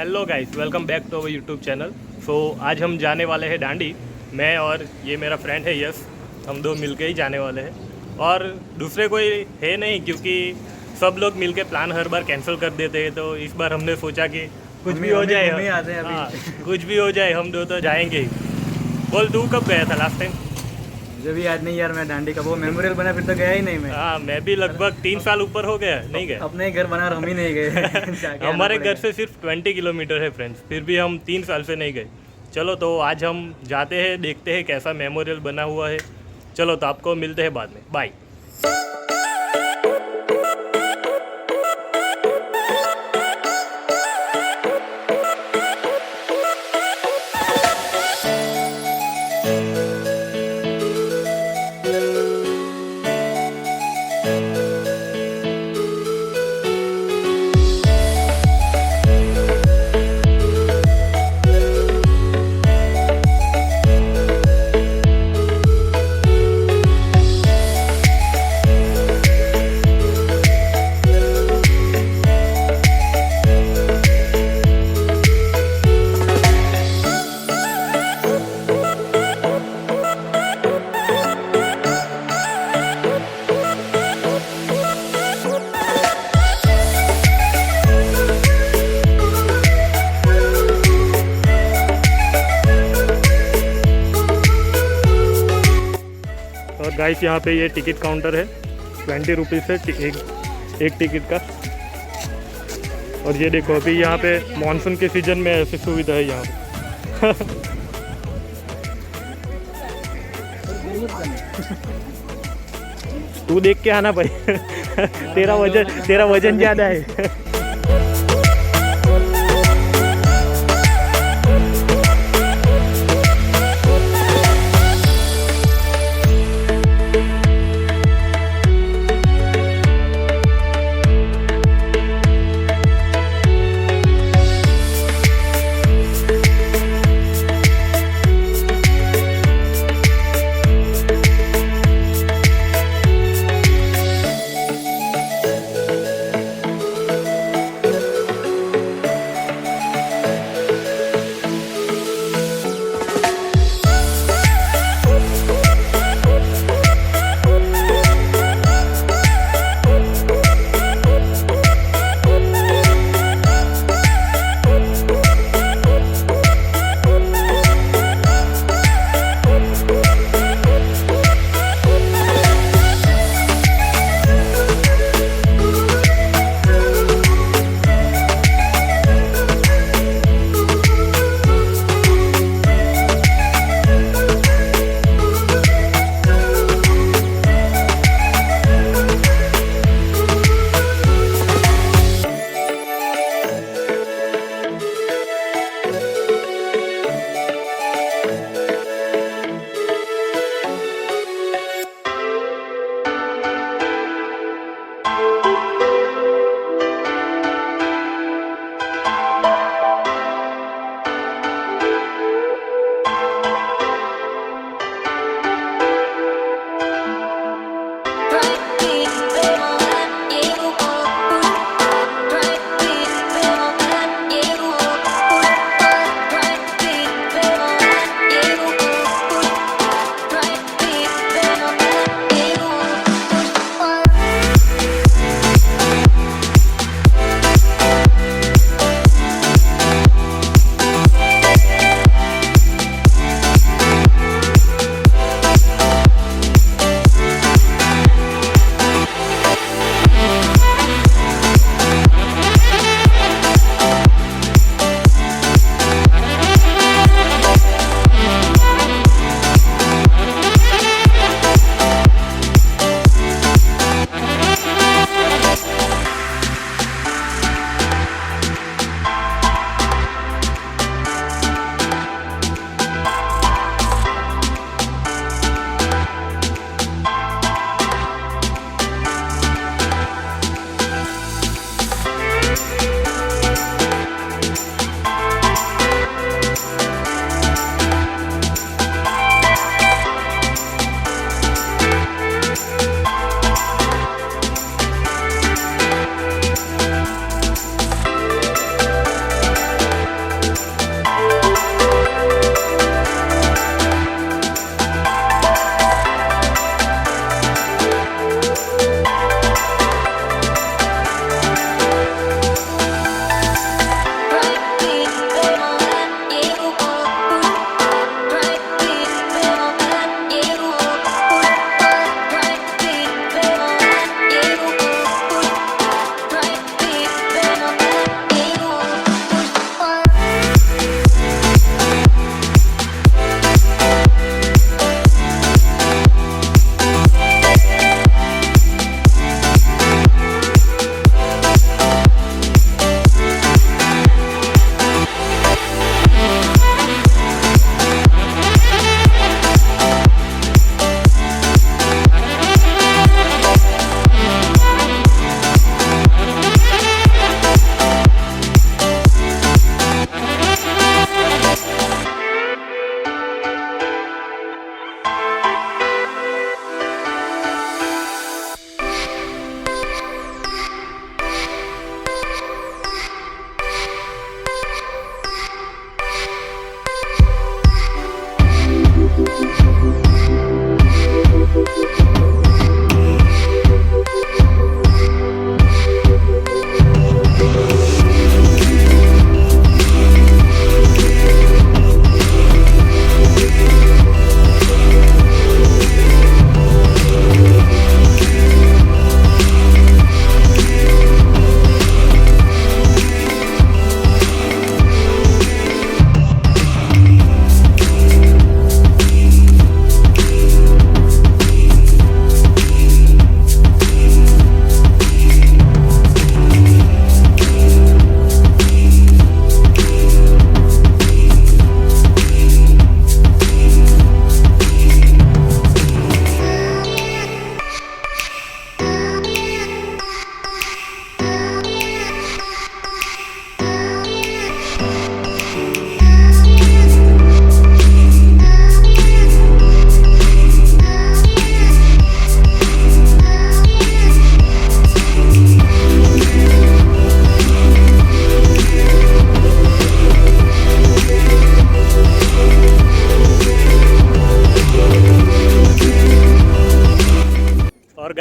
Hello guys, welcome back to our YouTube channel. So आज हम जाने वाले हैं दांडी। मैं और ये मेरा फ्रेंड है यस, हम दो मिलके ही जाने वाले हैं और दूसरे कोई है नहीं, क्योंकि सब लोग मिलके प्लान हर बार कैंसिल कर देते हैं। तो इस बार हमने सोचा कि कुछ भी हो जाए, कुछ भी हो जाए, हम दो तो जाएंगे ही। बोल, तू कब गया था लास्ट टाइम? मुझे भी याद नहीं यार, मैं दांडी का वो मेमोरियल बना फिर तो गया ही नहीं मैं। हाँ, मैं भी लगभग 3 साल ऊपर हो गया, नहीं गया। अपने ही घर बना और हम ही नहीं गए। हमारे घर से सिर्फ 20 किलोमीटर है फ्रेंड्स, फिर भी हम 3 साल से नहीं गए। चलो तो आज हम जाते हैं, देखते हैं कैसा मेमोरियल बना हुआ है। चलो तो आपको मिलते हैं बाद में, बाय। और गाइस, यहाँ पे ये टिकट काउंटर है, 20 रुपीज़ है एक टिकट का। और ये देखो, अभी यहाँ पे मानसून के सीजन में ऐसी सुविधा है यहाँ पे। तू देख के आना भाई। तेरा वजन ज़्यादा है।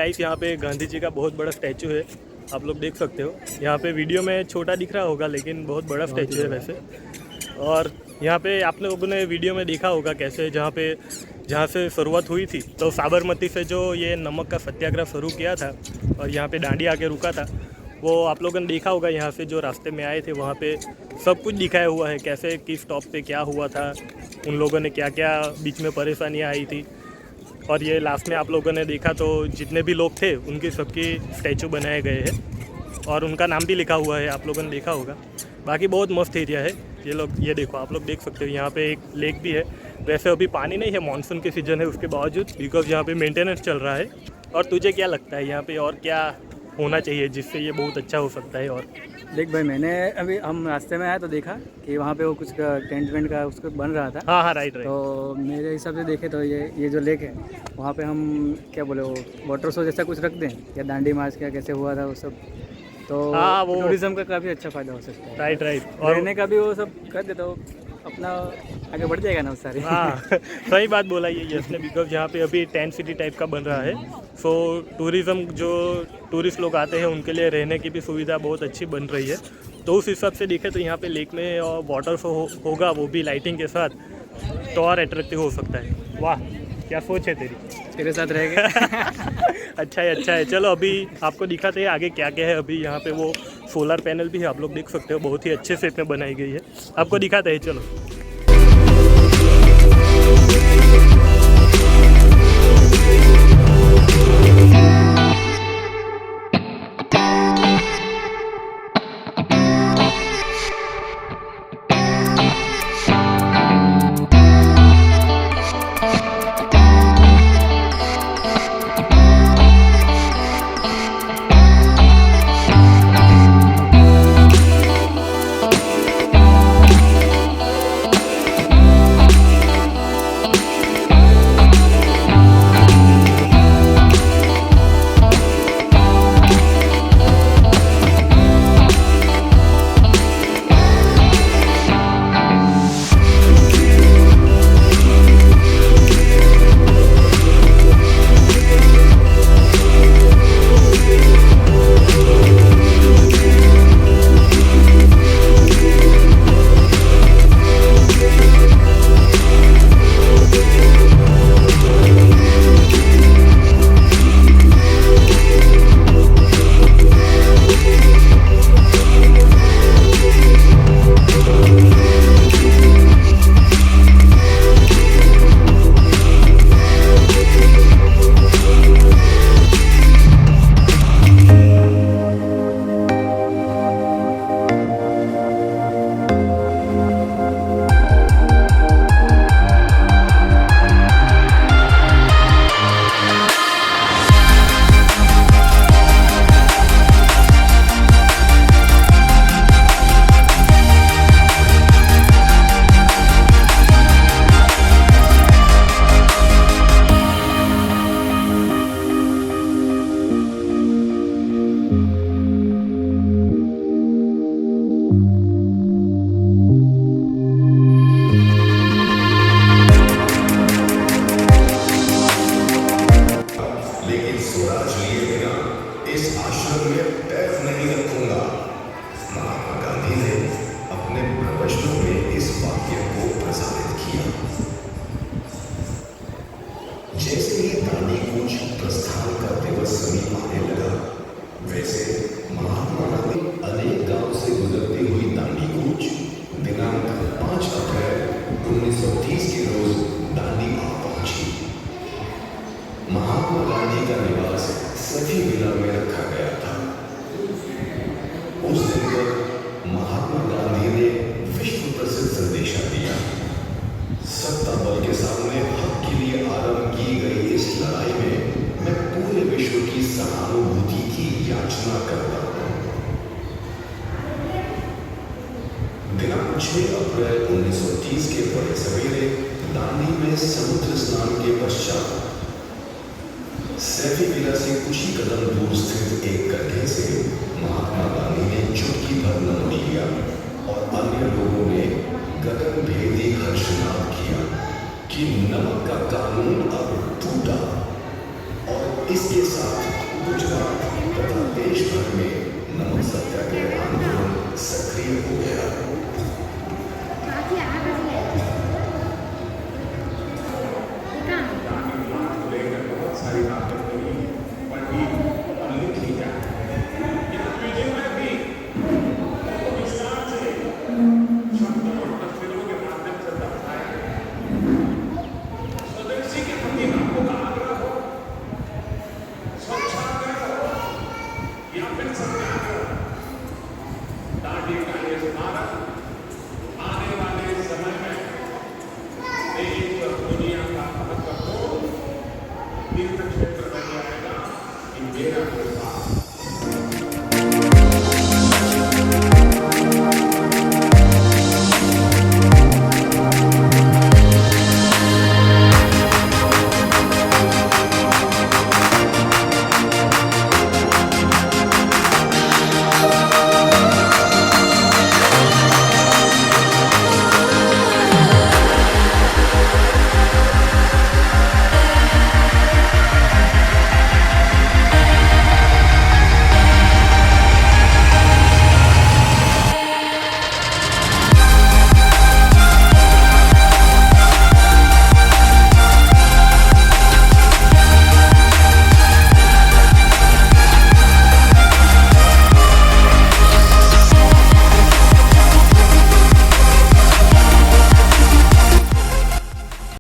गाइस यहाँ पे गांधी जी का बहुत बड़ा स्टैचू है, आप लोग देख सकते हो। यहाँ पे वीडियो में छोटा दिख रहा होगा लेकिन बहुत बड़ा स्टैचू है वैसे। और यहाँ पे आप लोगों ने वीडियो में देखा होगा कैसे जहाँ से शुरुआत हुई थी, तो साबरमती से जो ये नमक का सत्याग्रह शुरू किया था और यहाँ पे दांडी आके रुका था, वो आप लोगों ने देखा होगा। यहाँ से जो रास्ते में आए थे वहाँ पे सब कुछ दिखाया हुआ है, कैसे किस स्टॉप पे क्या हुआ था, उन लोगों ने क्या क्या बीच में परेशानियाँ आई थी। और ये लास्ट में आप लोगों ने देखा तो जितने भी लोग थे उनकी सबकी स्टैचू बनाए गए हैं और उनका नाम भी लिखा हुआ है, आप लोगों ने देखा होगा। बाकी बहुत मस्त एरिया है ये देखो, आप लोग देख सकते हो। यहाँ पे एक लेक भी है, वैसे अभी पानी नहीं है, मानसून के सीज़न है उसके बावजूद, बिकॉज यहाँ पे मेंटेनेंस चल रहा है। और तुझे क्या लगता है यहाँ पे और क्या होना चाहिए जिससे ये बहुत अच्छा हो सकता है? और देख भाई, मैंने अभी हम रास्ते में आए तो देखा कि वहाँ पे वो कुछ टेंट वेंट का उसको बन रहा था। हाँ राइट। तो मेरे हिसाब से देखे तो ये जो लेक है वहाँ पे हम क्या बोले वो वाटर शो जैसा कुछ रख दें, या दांडी मार्च क्या कैसे हुआ था वो सब, तो हाँ वो टूरिज्म का काफ़ी अच्छा फ़ायदा हो सकता है। राइट। और रहने का भी वो सब कर दे तो अपना आगे बढ़ जाएगा नवसारी। हाँ सही बात बोला ये यस ने, बिकॉज यहाँ पे अभी टेंट सिटी टाइप का बन रहा है। सो टूरिज़्म जो टूरिस्ट लोग आते हैं उनके लिए रहने की भी सुविधा बहुत अच्छी बन रही है। तो उस हिसाब से देखें तो यहाँ पे लेक में वाटर शो होगा, वो भी लाइटिंग के साथ, तो और अट्रैक्टिव हो सकता है। वाह क्या सोच है तेरे साथ रहेगा। अच्छा है। चलो अभी आपको दिखाते हैं आगे क्या क्या है। अभी यहाँ पे वो सोलर पैनल भी है, आप लोग देख सकते हो, बहुत ही अच्छे से इसमें बनाई गई है, आपको दिखाते हैं चलो। महात्मा गांधी का निवास सभी विला में रखा गया था। उस दिन पर महात्मा गांधी ने विश्व प्रसिद्ध संदेशा दिया। सत्ता बल के सामने हक के लिए आरंभ की गई इस लड़ाई में मैं पूरे विश्व की सहानुभूति की याचना करता हूँ। दिनांक 6 अप्रैल 1930 के बड़े सवेरे दांडी में समुद्र स्नान के पश्चात सैफी विला से कुछ ही कदम दूर स्थित एक गड्ढे से महात्मा गांधी ने चुटकी भर नमक लिया और अन्य लोगों ने गगन भेदी हर्षनाद किया कि नमक का कानून अब टूटा और इसके साथ गुजरात तथा देश भर में नमक सत्याग्रह आंदोलन सक्रिय हो गया।